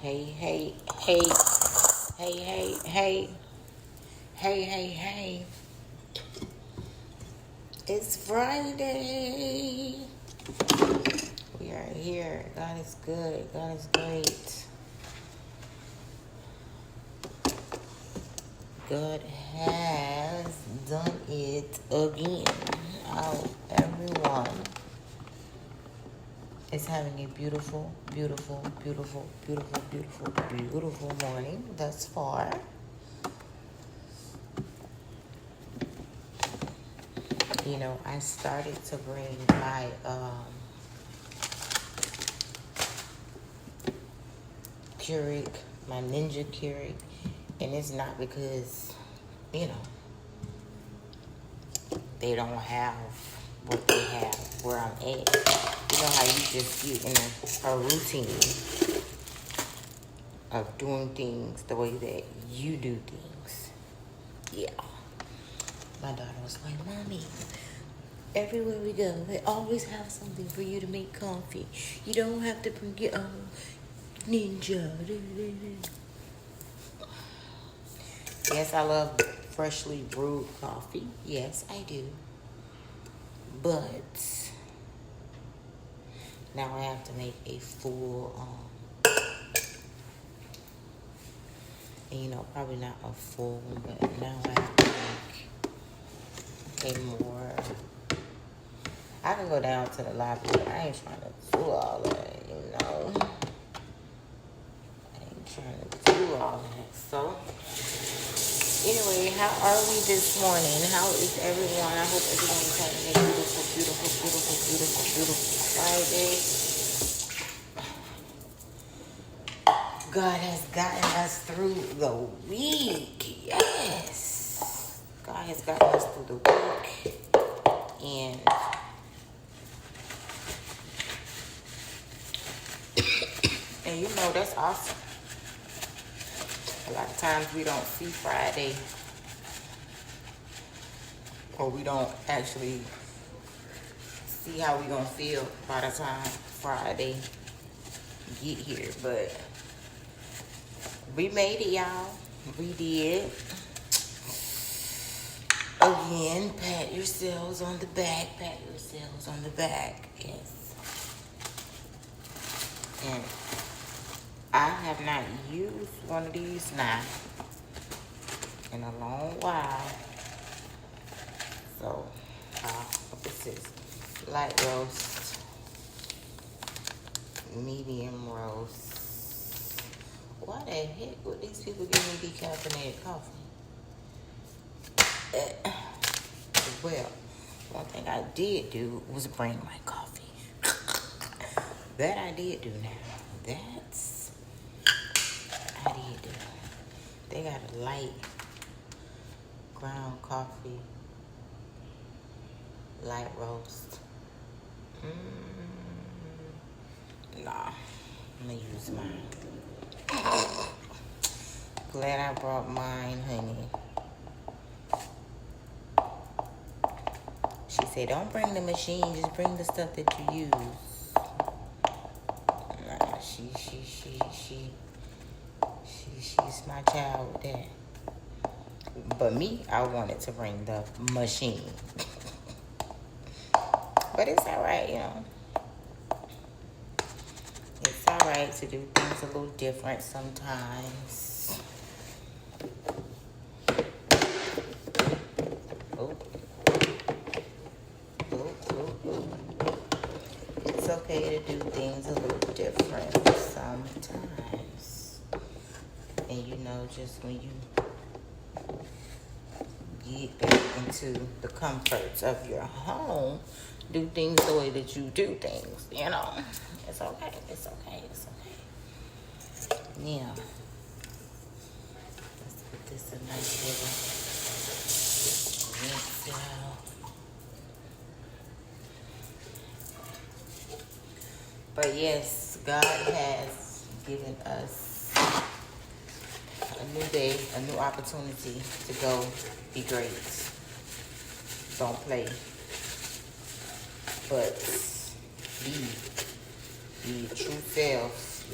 Hey, hey, hey, hey, hey, hey, hey, hey, hey. It's Friday. We are here. God is good. God is great. God has done it again. Oh, everyone is having a beautiful, beautiful, beautiful, beautiful, beautiful, beautiful morning thus far. You know, I started to bring my Keurig, my Ninja Keurig, and it's not because, you know, they don't have what they have where I'm at. You know how you just get in a routine of doing things the way that you do things. Yeah. My daughter was like, Mommy, everywhere we go, they always have something for you to make coffee. You don't have to bring your own Ninja. Yes, I love freshly brewed coffee. Yes, I do. But now I have to make a full, probably not a full one, but now I have to make a more. I can go down to the lobby, but I ain't trying to do all that, I ain't trying to do all that. So, anyway, how are we this morning? How is everyone? I hope everyone is having a beautiful, beautiful, beautiful, beautiful, beautiful Friday. God has gotten us through the week. Yes. God has gotten us through the week. And that's awesome. A lot of times we don't see Friday, or we don't actually see how we gonna feel by the time Friday get here. But we made it, y'all. We did. Again, pat yourselves on the back. Pat yourselves on the back. Yes. And I have not used one of these now in a long while. So, this is light roast, medium roast. Why the heck would these people give me decaffeinated coffee? Well, one thing I did do was bring my coffee. That I did do now. I did do. They got a light ground coffee, light roast. Nah, I'm gonna use mine. Glad I brought mine, honey. She said, don't bring the machine, just bring the stuff that you use. Nah, she's my child with that. But me, I wanted to bring the machine. But it's alright, It's alright to do things a little different sometimes. It's okay to do things a little different sometimes. And just when you get back into the comforts of your home, do things the way that you do things, It's okay. It's okay. Yeah. Let's put this a nice little rinse out. But yes, God has given us a new day, a new opportunity to go be great. Don't play, but be your true self,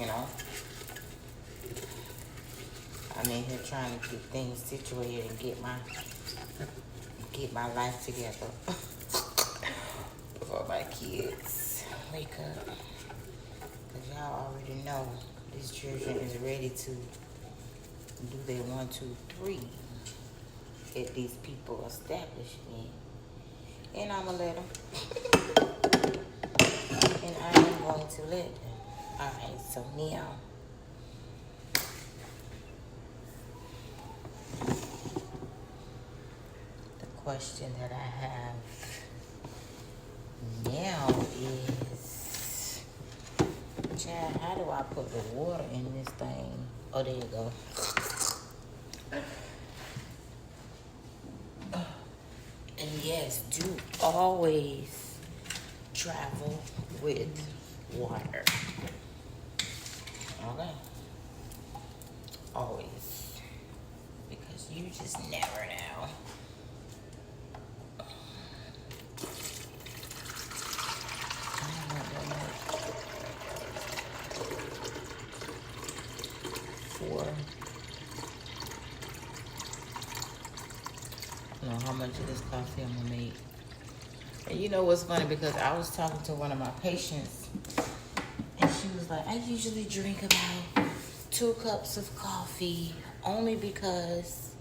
I'm in here trying to get things situated and get my life together before my kids wake up. Cause y'all already know these children is ready to do their 1, 2, 3 at these people establishment, and I'ma let them. And I am going to let them. All right, so now. Question that I have now is, Chad, how do I put the water in this thing? Oh, there you go. And yes, do always travel with water. Okay? Always. Because you just never know. I don't know how much of this coffee I'm gonna make. And you know what's funny, because I was talking to one of my patients and she was like, I usually drink about 2 cups of coffee only because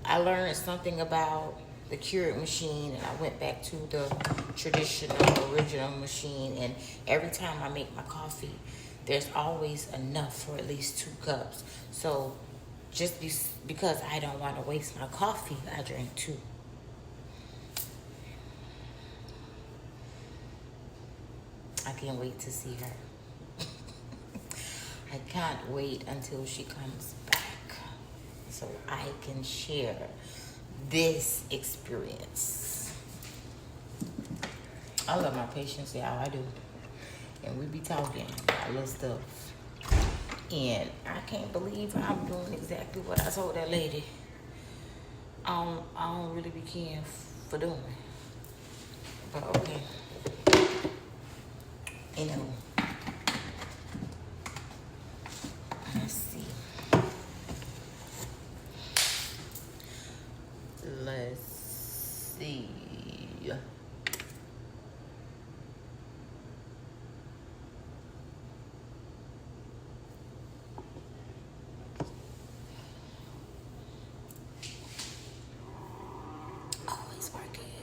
I learned something about the Keurig machine and I went back to the traditional original machine, and every time I make my coffee there's always enough for at least 2 cups. So just because I don't want to waste my coffee, I drink 2. I can't wait to see her. I can't wait until she comes back so I can share this experience. I love my patients, y'all, I do. And we be talking about little stuff. And I can't believe I'm doing exactly what I told that lady. I don't really be caring for doing. But okay. Anyway. Let's see. Let's see. Always working.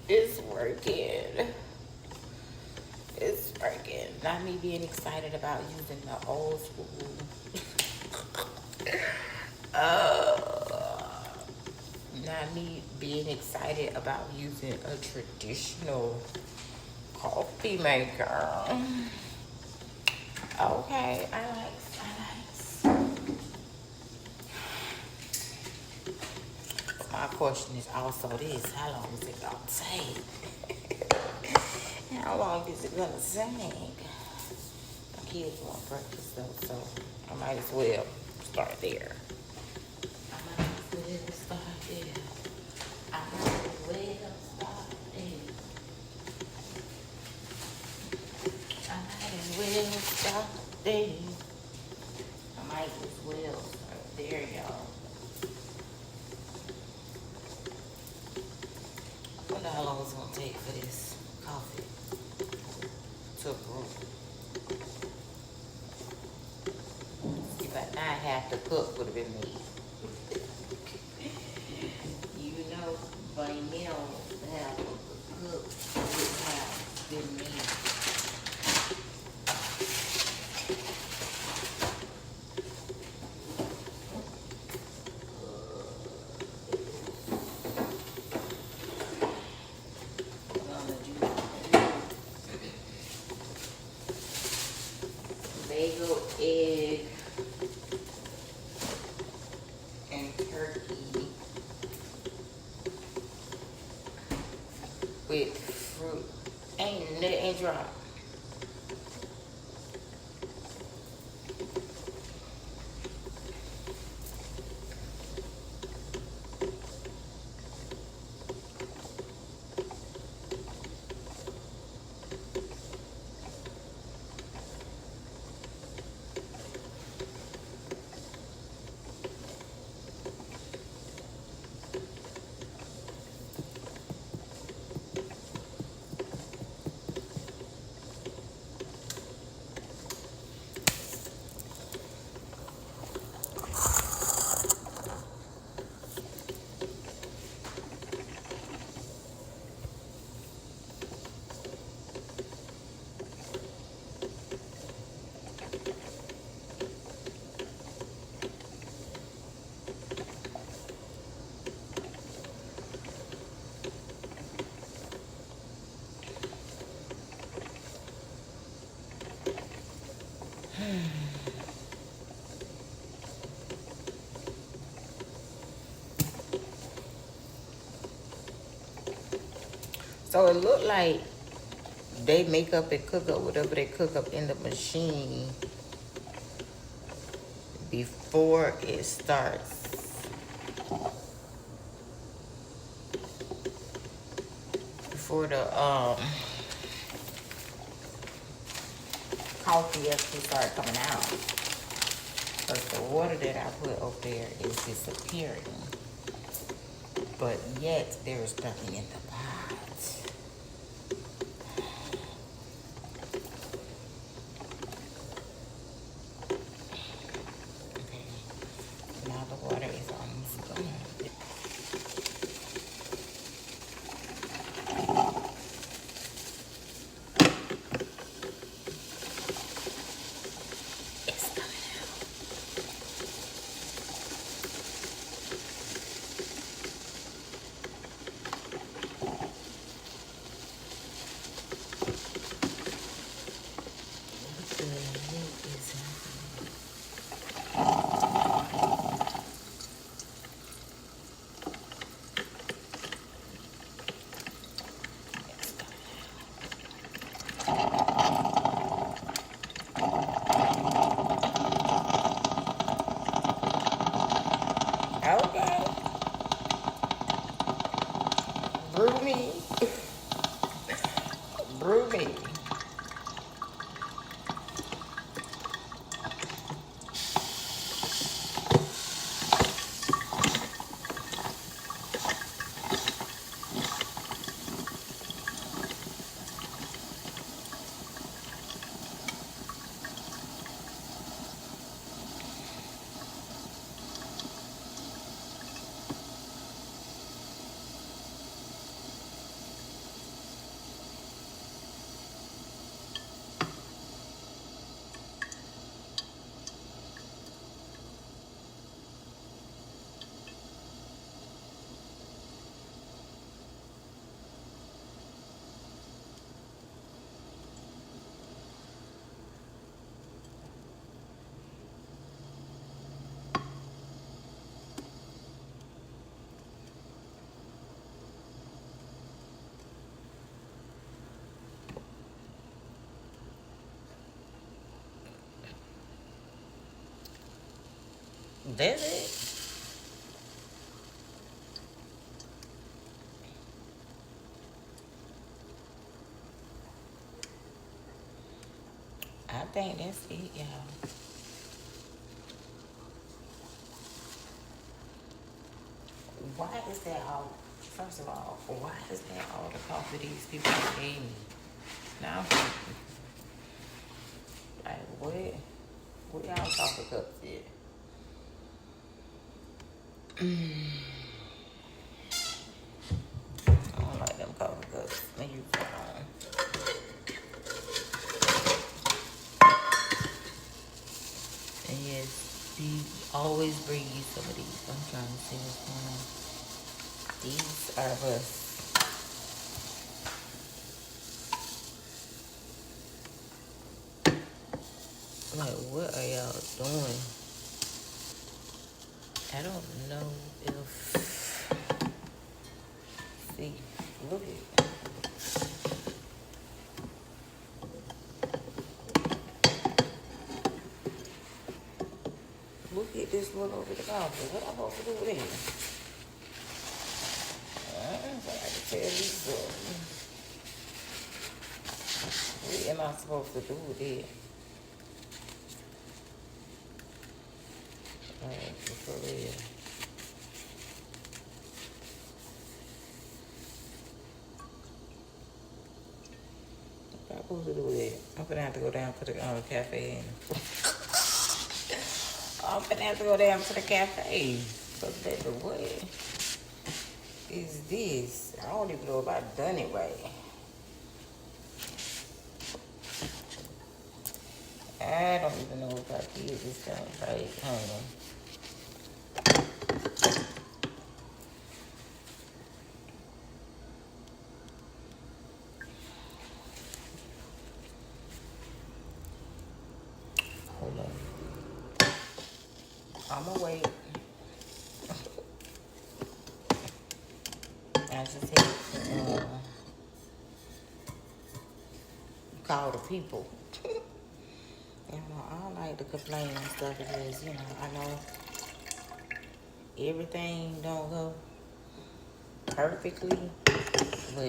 It's working. It's working. Not me being excited about using the old school. Not me being excited about using a traditional coffee maker. Okay, I like. My question is also this: how long is it gonna take? How long is it gonna take? My kids want breakfast though, so I might as well start there. I might as well start there. I might as well start there. I might as well start there. I might as well start there, y'all. I wonder how long it's gonna take for this coffee to brew. If I not have to cook, would have been me. You know, by now, have to cook would have been me. Bagel, egg, and turkey with fruit. Ain't dry. So it looked like they make up and cook up whatever they cook up in the machine before it starts. Before the coffee actually started coming out. Because the water that I put over there is disappearing. But yet there is nothing in the pot. Okay. Now the water is almost gone. It's coming out. What the heck is happening? It's coming out. Okay. Brew me. Brew me. That's it. I think that's it, y'all. Why is that all? First of all, why is that all the coffee these people gave me? Now I'm thinking, like, what y'all coffee cups at? I don't like them coffee cups. They use that on. And yes, he always bring you some of these. I'm trying to see what's going on. These are us. Like, what are y'all doing? I don't know if... See, look at... Look at this one over the counter. What am I supposed to do with it? I can tell you something. What am I supposed to do with it? For real. What am I supposed to do with it? I'm gonna have to go down to the cafe. I'm gonna have to go down to the cafe. But baby, what is this? I don't even know if I've done it right. I don't even know if I did this thing right. Hang on. I'ma wait. I just hate to call the people. You know, I don't like to complain and stuff because, you know, I know everything don't go perfectly, but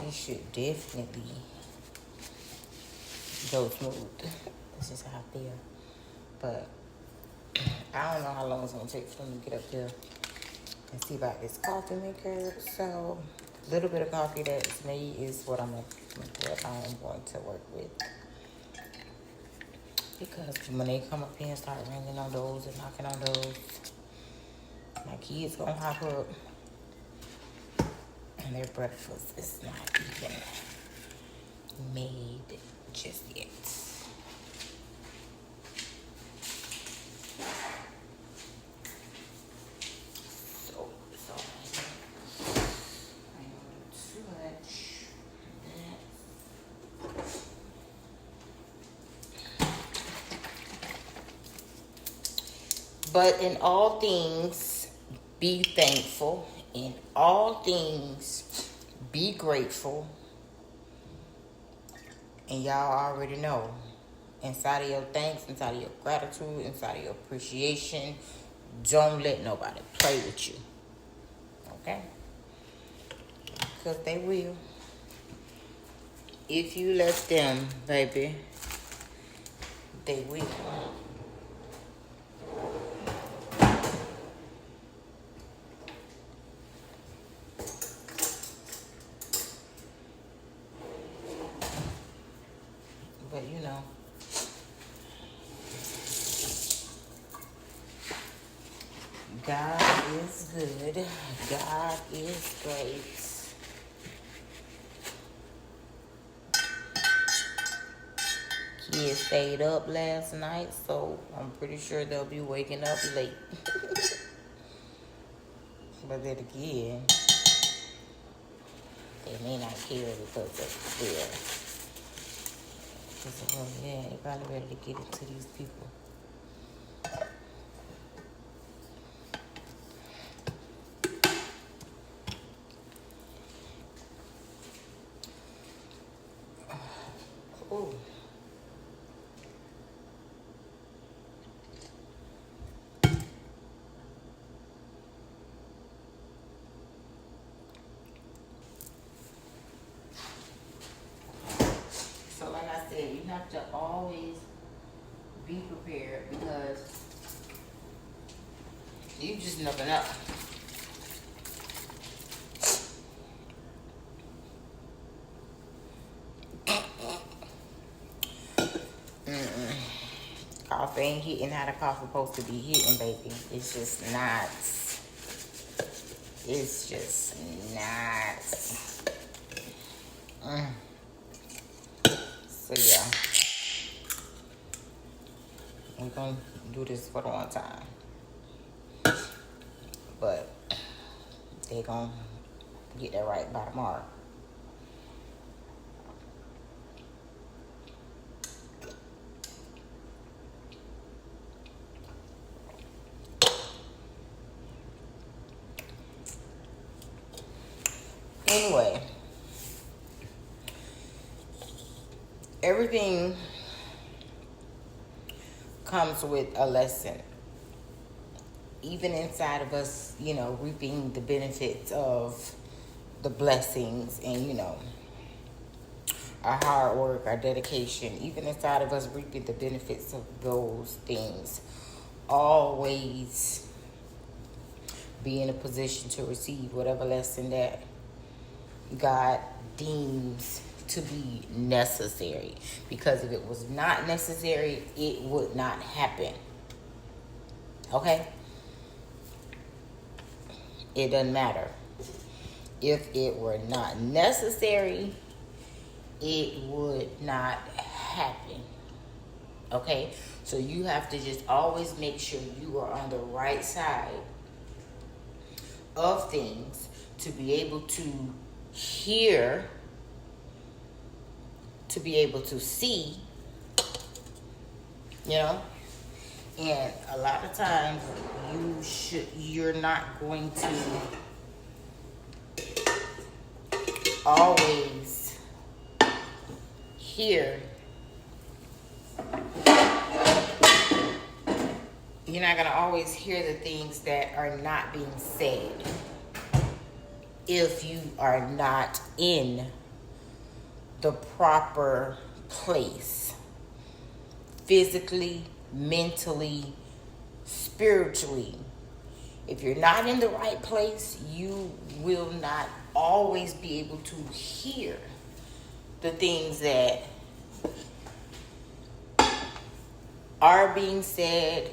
it should definitely go smooth. That's just how I feel. But I don't know how long it's gonna take for them to get up here and see about this coffee maker. So a little bit of coffee that's made is what I'm going to work with. Because when they come up here and start ringing on doors and knocking on doors, my kids gonna hop up and their breakfast is not even made just yet. But in all things, be thankful. In all things, be grateful. And y'all already know, inside of your thanks, inside of your gratitude, inside of your appreciation, don't let nobody play with you. Okay? Because they will. If you let them, baby, they will. But you know, God is good. God is great. Kids stayed up last night, so I'm pretty sure they'll be waking up late. But then again, they may not care because of their. Oh yeah, they probably ready to get it to these people. Oh. So like I said, you have to always be prepared because you just never know. Coffee ain't hitting how the coffee supposed to be hitting, baby. It's just not. It's just not. So yeah, we're gonna do this for the one time, but they gonna get that right by tomorrow. Anyway, everything comes with a lesson. Even inside of us, you know, reaping the benefits of the blessings and, you know, our hard work, our dedication, even inside of us reaping the benefits of those things, always be in a position to receive whatever lesson that God deems to be necessary. Because if it was not necessary, it would not happen. Okay? It doesn't matter. If it were not necessary, it would not happen. Okay? So you have to just always make sure you are on the right side of things to be able to hear, to be able to see, you know, And a lot of times you're not going to always hear, you're not going to always hear the things that are not being said if you are not in the proper place, physically, mentally, spiritually. If you're not in the right place, you will not always be able to hear the things that are being said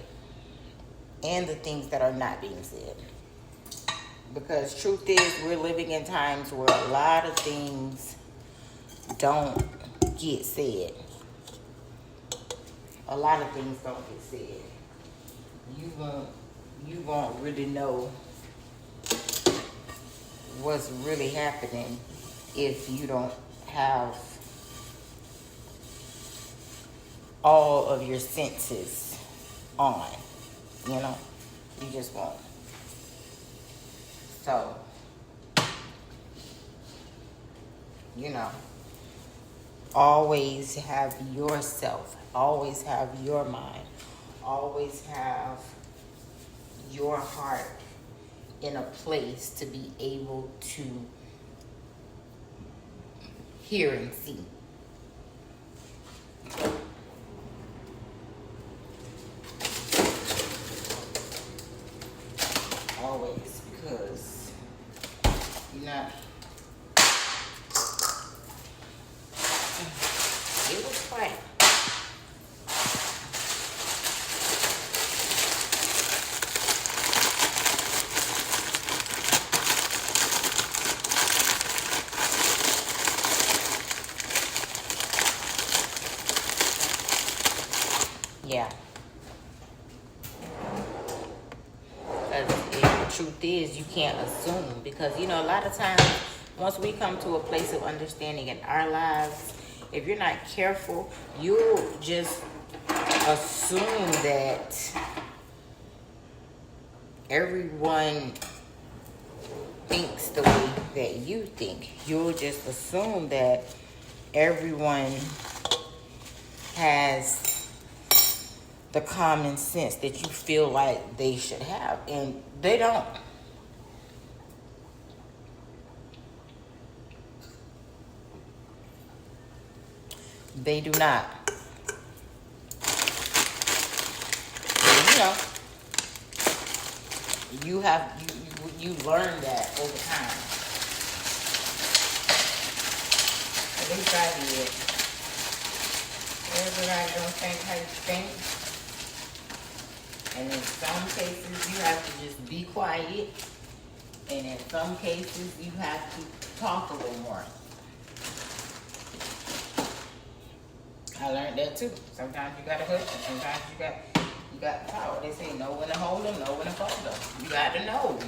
and the things that are not being said. Because truth is, we're living in times where a lot of things don't get said. A lot of things don't get said. You won't really know what's really happening if you don't have all of your senses on. You know, you just won't. So, you know, always have yourself, always have your mind, always have your heart in a place to be able to hear and see. Always, because you're not. It was fun. Yeah. Because the truth is, you can't assume. Because, you know, a lot of times, once we come to a place of understanding in our lives, if you're not careful, you'll just assume that everyone thinks the way that you think. You'll just assume that everyone has the common sense that you feel like they should have, and they don't. They do not. And, you know, you learn that over time. At least I did. Everybody don't think how you think. And in some cases, you have to just be quiet. And in some cases, you have to talk a little more. I learned that too. Sometimes you gotta hush, and sometimes you got power. They say know when to hold them, know when to fold them. You got to know.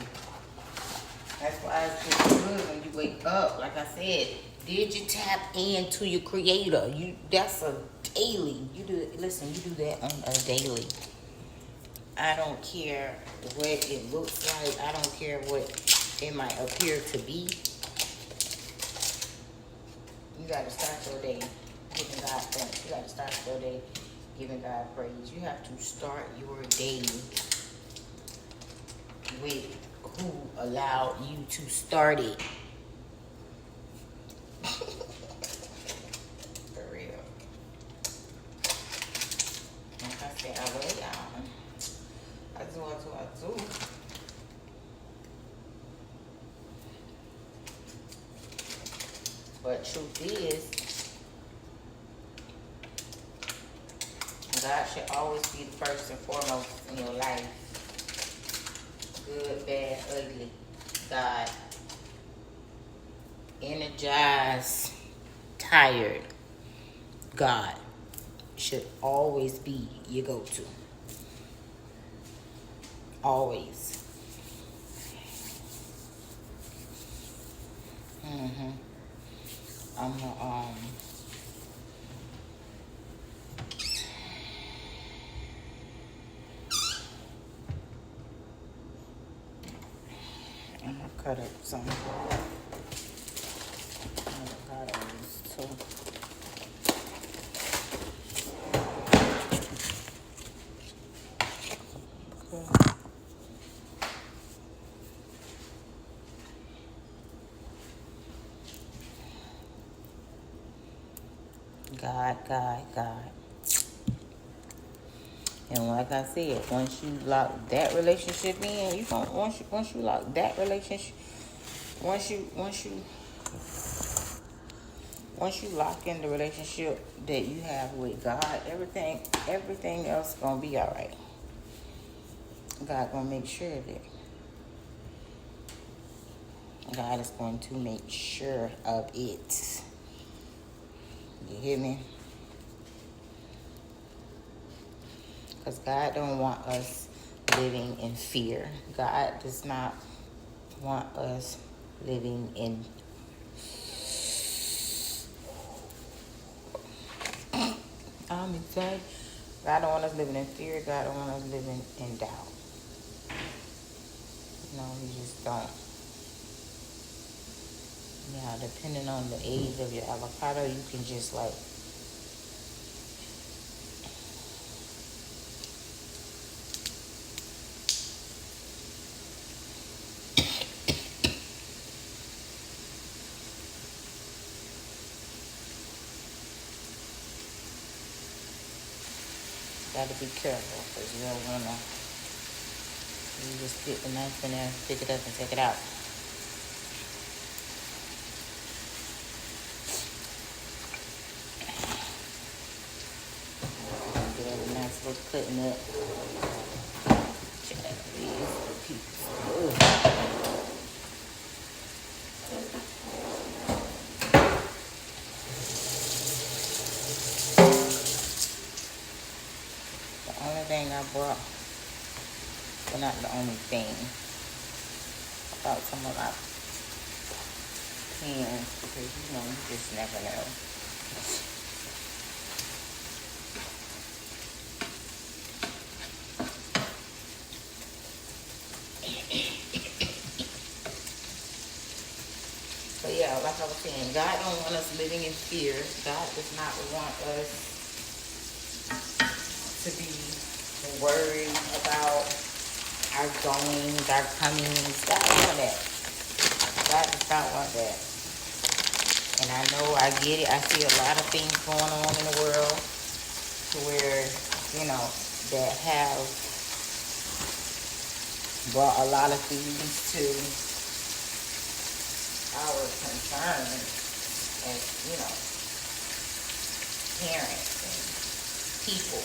That's why it's just good when you wake up. Like I said, did you tap into your creator? That's a daily. You do that on a daily. I don't care what it looks like. I don't care what it might appear to be. You got to start your day giving God thanks. You got to start your day giving God praise. You have to start your day with who allowed you to start it. For real. Like I said, I lay down. I do. But truth is, God should always be the first and foremost in your life. Good, bad, ugly. God. Energized, tired. God should always be your go-to. Always. I'm cut up some avocados too. God. And like I said, once you lock that relationship in, you gonna once you lock that relationship, once you lock in the relationship that you have with God, everything else gonna be all right. God gonna make sure of it. God is going to make sure of it. You hear me? Because God don't want us living in fear. God does not want us living in I'm excited. God don't want us living in fear. God don't want us living in doubt. No, He just don't. Yeah, depending on the age of your avocado, you can just like gotta be careful because you don't wanna you just get the knife in there, pick it up and take it out. Get a nice little cutting up. Check these pieces. The only thing I brought, well, not the only thing. I bought some of my pans because you just never know. But yeah, like I was saying, God don't want us living in fear. God does not want us to be worried about our goings, our comings. God don't want that. God does not want that. And I know, I get it. I see a lot of things going on in the world to where, that have brought a lot of things to our concern as, parents and people,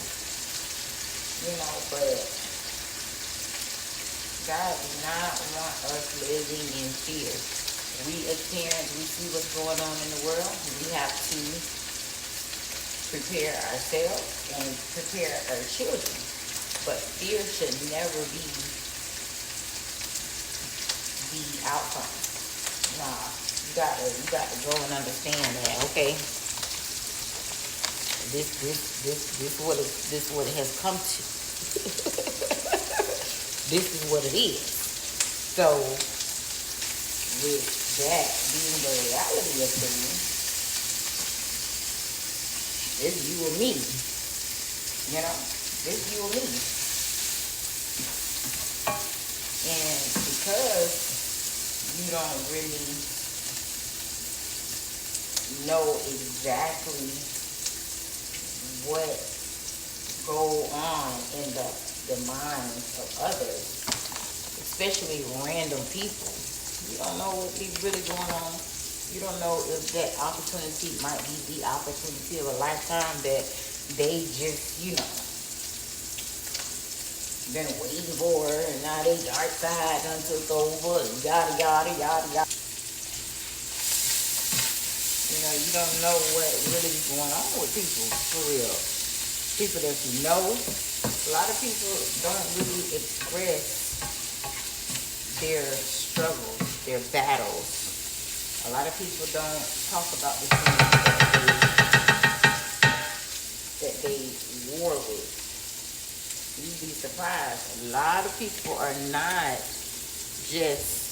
but God does not want us living in fear. We as parents, we see what's going on in the world. We have to prepare ourselves and prepare our children. But fear should never be the outcome. Nah, you gotta go and understand that, okay? This what it has come to. This is what it is. So with that being the reality of things, it's you or me. It's you or me. And because you don't really know exactly what go on in the minds of others, especially random people. You don't know what is really going on. You don't know if that opportunity might be the opportunity of a lifetime that they just, been waiting for, and now they dark side done took over, and yada, yada, yada, yada. You don't know what really is going on with people, for real. People that you know, a lot of people don't really express their struggles, their battles. A lot of people don't talk about the things that they war with. You'd be surprised. A lot of people are not just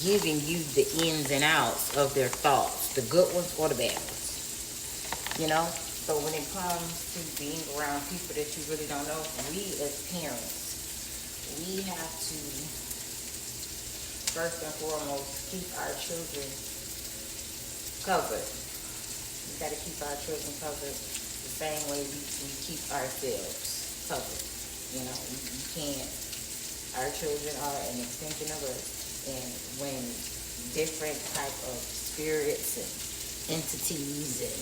giving you the ins and outs of their thoughts, the good ones or the bad ones. You know? So when it comes to being around people that you really don't know, we as parents, we have to first and foremost keep our children covered. We got to keep our children covered the same way we keep ourselves covered. You know, you can't. Our children are an extension of us, and when different type of spirits and entities and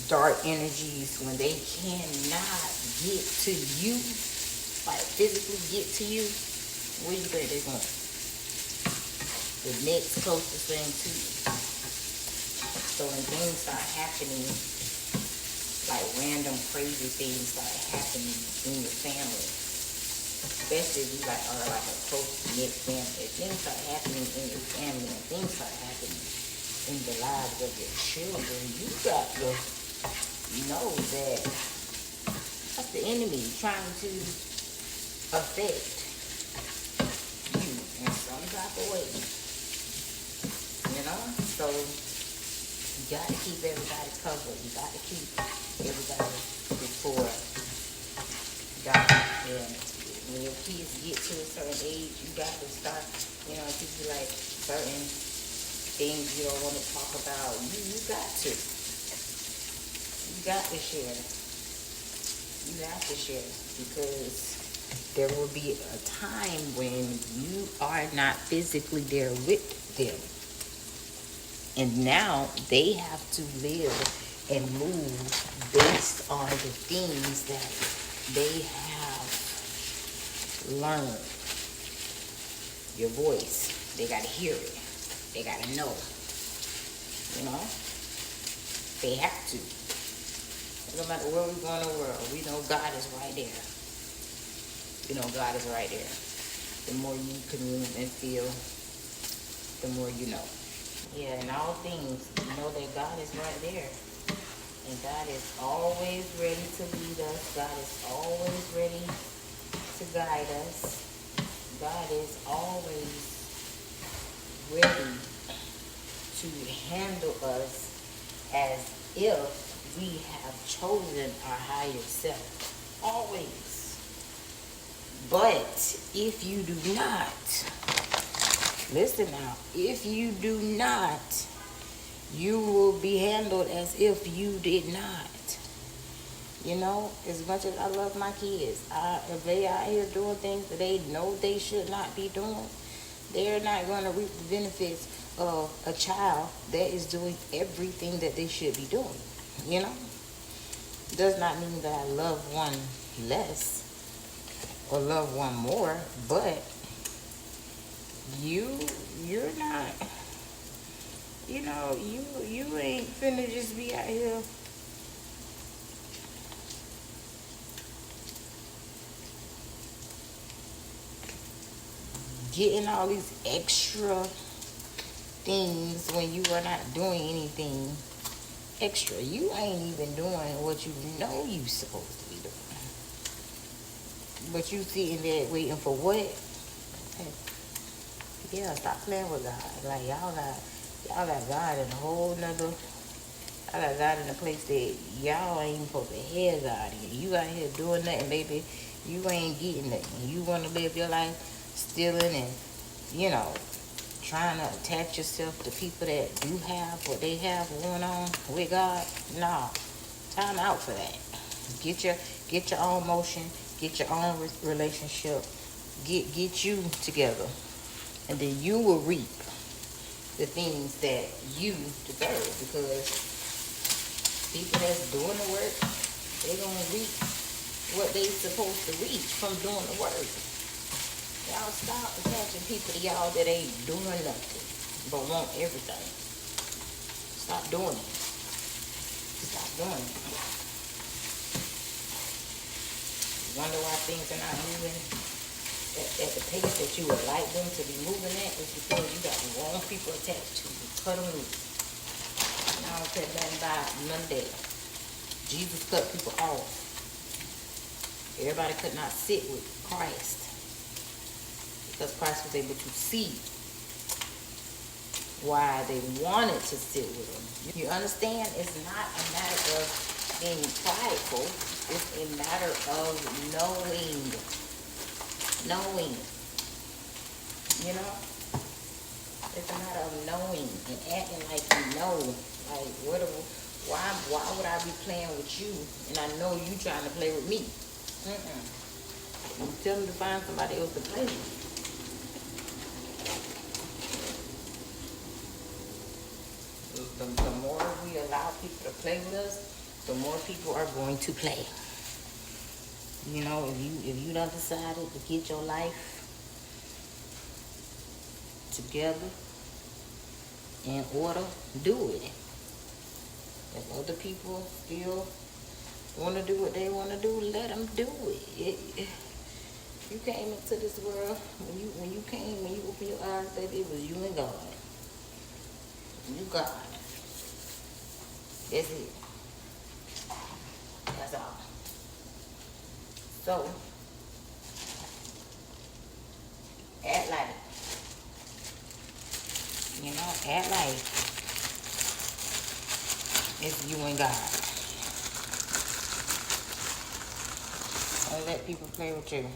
dark energies, when they cannot get to you, like physically get to you, where you think they're going? The next closest thing to you. So when things start happening, like random crazy things start happening in your family, especially if you are like a close-knit family, if things start happening in your family and things start happening in the lives of your children, you got to know that that's the enemy trying to affect you in some type of way. You know? So you got to keep everybody covered. You got to keep everybody before God. And when your kids get to a certain age, you got to start, teach you like certain things you don't want to talk about. You got to. You got to share. You have to share, because there will be a time when you are not physically there with them. And now they have to live and move based on the things that they have learned. Your voice, they got to hear it. They got to know. They have to. No matter where we go in the world, we know God is right there. God is right there. The more you commune and feel, the more you know. Yeah, in all things, know that God is right there. And God is always ready to lead us. God is always ready to guide us. God is always ready to handle us as if we have chosen our higher self. Always. But if you do not, listen now, if you do not, you will be handled as if you did not. As much as I love my kids, if they out here doing things that they know they should not be doing, they're not going to reap the benefits of a child that is doing everything that they should be doing. Does not mean that I love one less or love one more, but you're not, you ain't finna just be out here getting all these extra things when you are not doing anything extra. You ain't even doing what you know you supposed to be doing. But you sitting there waiting for what? Hey, yeah, stop playing with God. Like y'all got God in a whole nother. I got God in a place that y'all ain't even supposed to hear God in. You out here doing nothing, baby. You ain't getting nothing. You want to live your life stealing and, trying to attach yourself to people that do have what they have going on with God. No, time out for that. Get your own motion. Get your own relationship. Get you together, and then you will reap the things that you deserve. Because people that's doing the work, they gonna reap what they supposed to reach from doing the work. Y'all stop attaching people to y'all that ain't doing nothing but want everything. Stop doing it. Stop doing it. Wonder why things are not moving at the pace that you would like them to be moving at? Is because you got the wrong people attached to you. Cut them loose. I don't care nothing about none of that. Jesus cut people off. Everybody could not sit with Christ. Because Christ was able to see why they wanted to sit with him. You understand? It's not a matter of being prideful. It's a matter of knowing. Knowing. You know? It's a matter of knowing and acting like you know. Like, why would I be playing with you and I know you trying to play with me? You tell them to find somebody else to play with. The more we allow people to play with us, the more people are going to play. You know, if you done decided to get your life together, in order, do it. If other people still want to do what they want to do, let them do it. You came into this world, when you opened your eyes, baby, it was you and God. You God. That's it. That's all. So, act like it. You know, act like it's you and God. Don't let people play with you.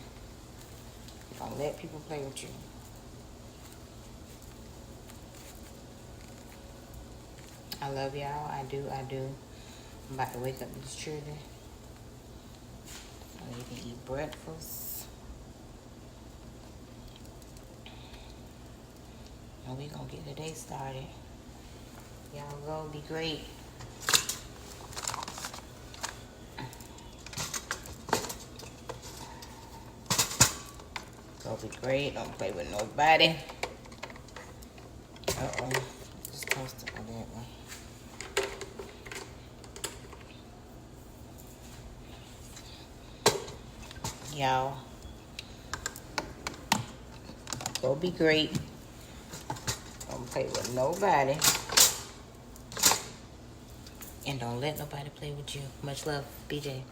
Don't let people play with you. I love y'all. I do. I'm about to wake up these children. So they can eat breakfast. And we gonna get the day started. Y'all go be great. Go be great. Don't play with nobody. Uh-oh. Just toast it on that one. Y'all. Go be great. Don't play with nobody. And don't let nobody play with you. Much love, BJ.